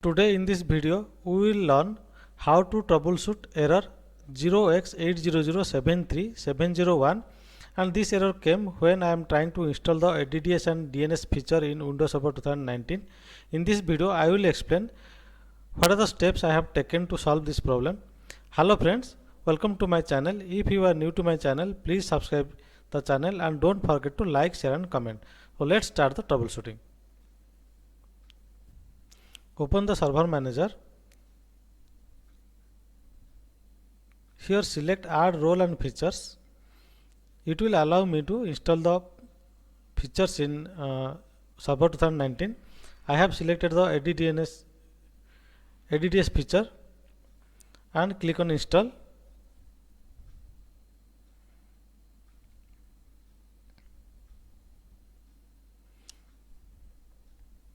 Today in this video we will learn how to troubleshoot error 0X80073701, and this error came when I am trying to install the ADDS and DNS feature in Windows Server 2019. In this video I will explain what are the steps I have taken to solve this problem. Hello friends, welcome to my channel. If you are new to my channel, please subscribe the channel and don't forget to like, share and comment. So let's start the troubleshooting. Open the server manager. Here select add role and features. It will allow me to install the features in server 2019. I have selected the ADDS feature and click on install.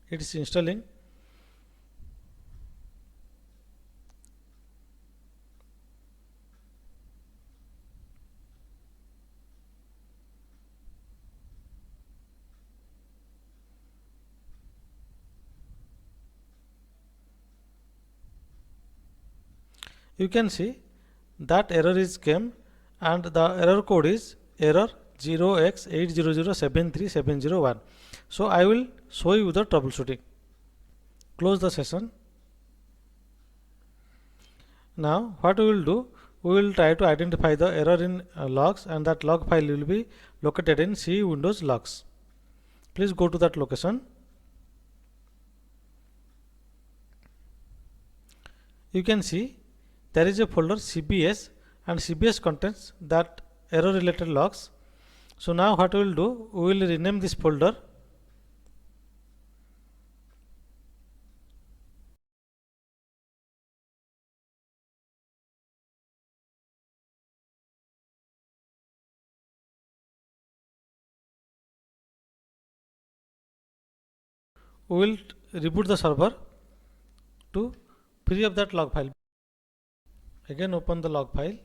It is installing. You can see that error is came and the error code is error 0X80073701. So I will show you the troubleshooting. Close the session. Now what we will do, we will try to identify the error in logs, and that log file will be located in C Windows logs. Please go to that location. You can see there is a folder CBS, and CBS contains that error related logs. So now what we will do, we will rename this folder. We will reboot the server to free up that log file. Again open the log file.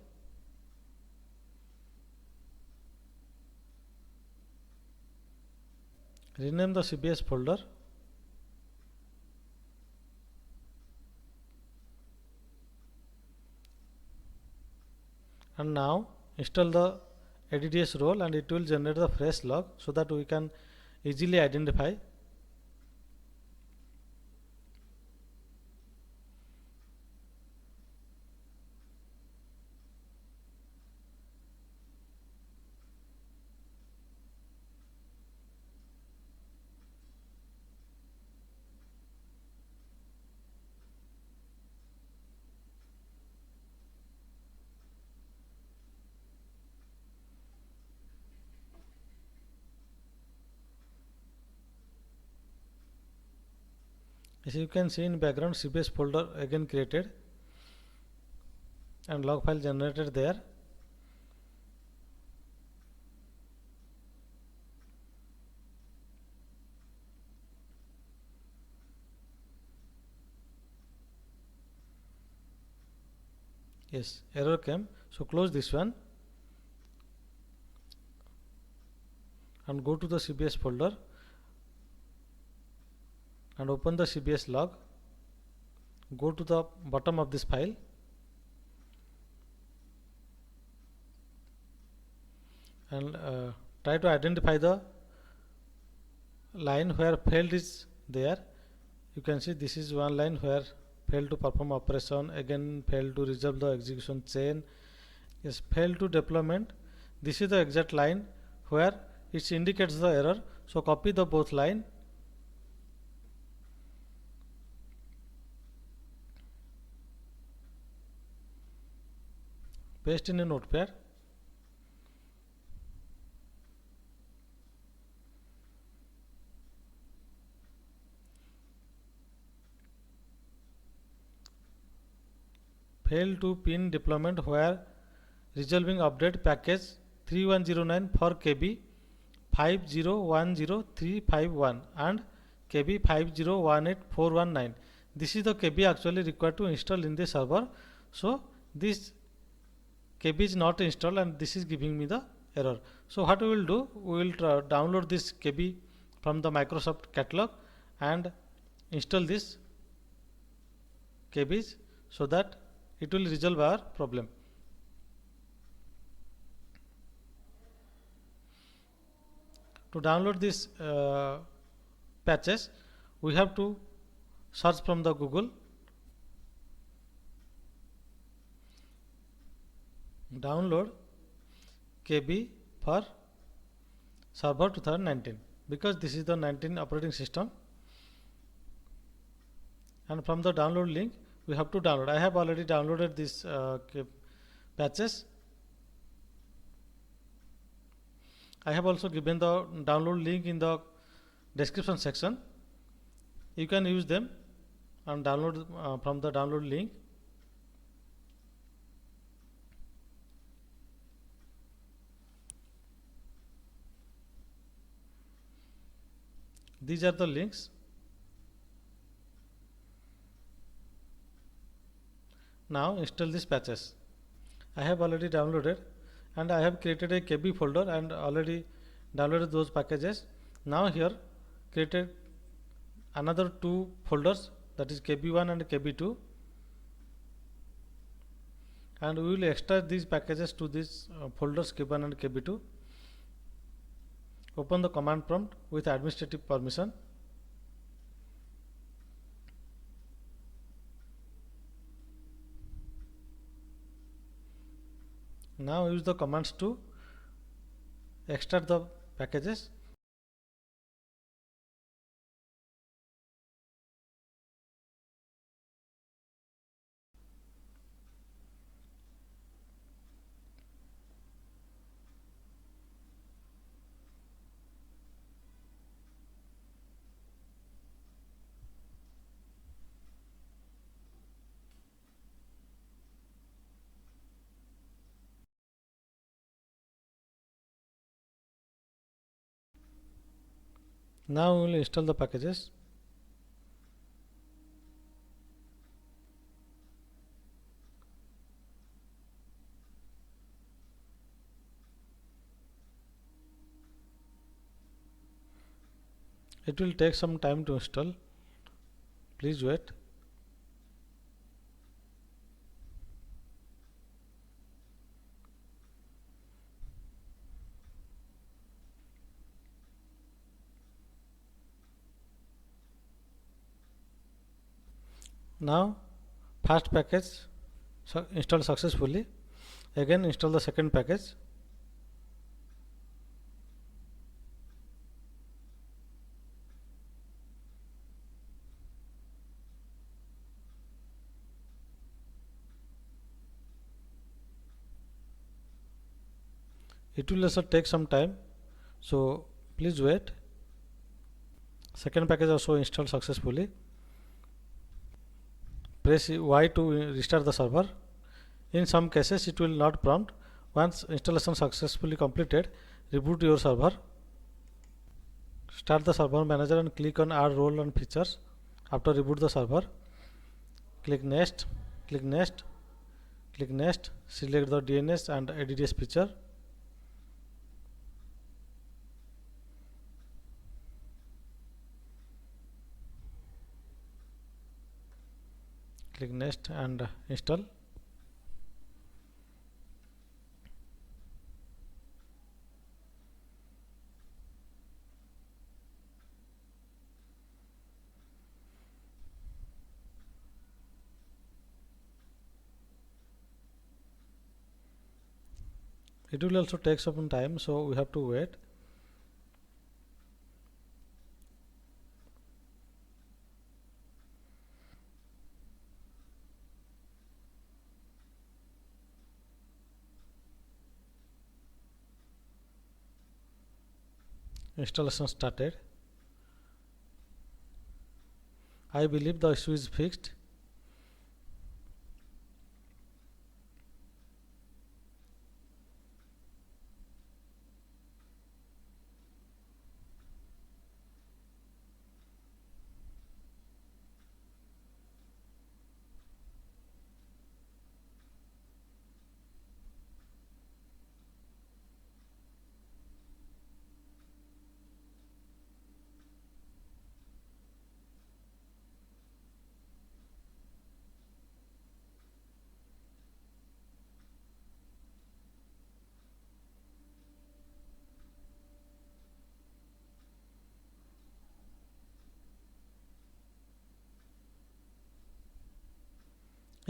Rename the CBS folder. And now install the ADDS role, and it will generate the fresh log so that we can easily identify. As you can see in background, CBS folder again created and log file generated there. Yes, error came. So close this one and go to the CBS folder and open the CBS log. Go to the bottom of this file and try to identify the line where failed is there. You can see this is one line where failed to perform operation, again failed to resolve the execution chain, yes, failed to deployment. This is the exact line where it indicates the error. So copy the both line, paste in a notepad, fail to pin deployment where resolving update package 3109 for KB 5010351 and KB 5018419. This is the KB actually required to install in the server. So this KB is not installed and this is giving me the error. So what we will do, we will download this KB from the Microsoft catalog and install this KBs so that it will resolve our problem. To download this patches, we have to search from the Google, download KB for server 2019, because this is the 19 operating system, and from the download link we have to download. I have already downloaded this patches. I have also given the download link in the description section. You can use them and download from the download link. These are the links. Now install these patches. I have already downloaded and I have created a KB folder and already downloaded those packages. Now here created another two folders, that is KB1 and KB2, and we will extract these packages to these folders KB1 and KB2. Open the command prompt with administrative permission. Now use the commands to extract the packages. Now we will install the packages. It will take some time to install. Please wait. Now first package installed successfully. Again install the second package. It will also take some time, so please wait. Second package also installed successfully. Press Y to restart the server. In some cases it will not prompt. Once installation successfully completed, reboot your server. Start the server manager and click on add role and features. After reboot the server, click next, click next, click next, select the DNS and ADDS feature. Click next and install. It will also take some time, so we have to wait. Installation started. I believe the issue is fixed.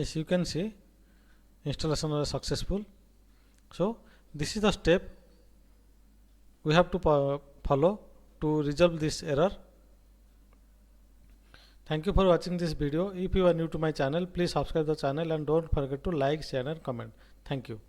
As you can see, installation was successful. So this is the step we have to follow to resolve this error. Thank you for watching this video. If you are new to my channel, please subscribe the channel and don't forget to like, share and comment. Thank you.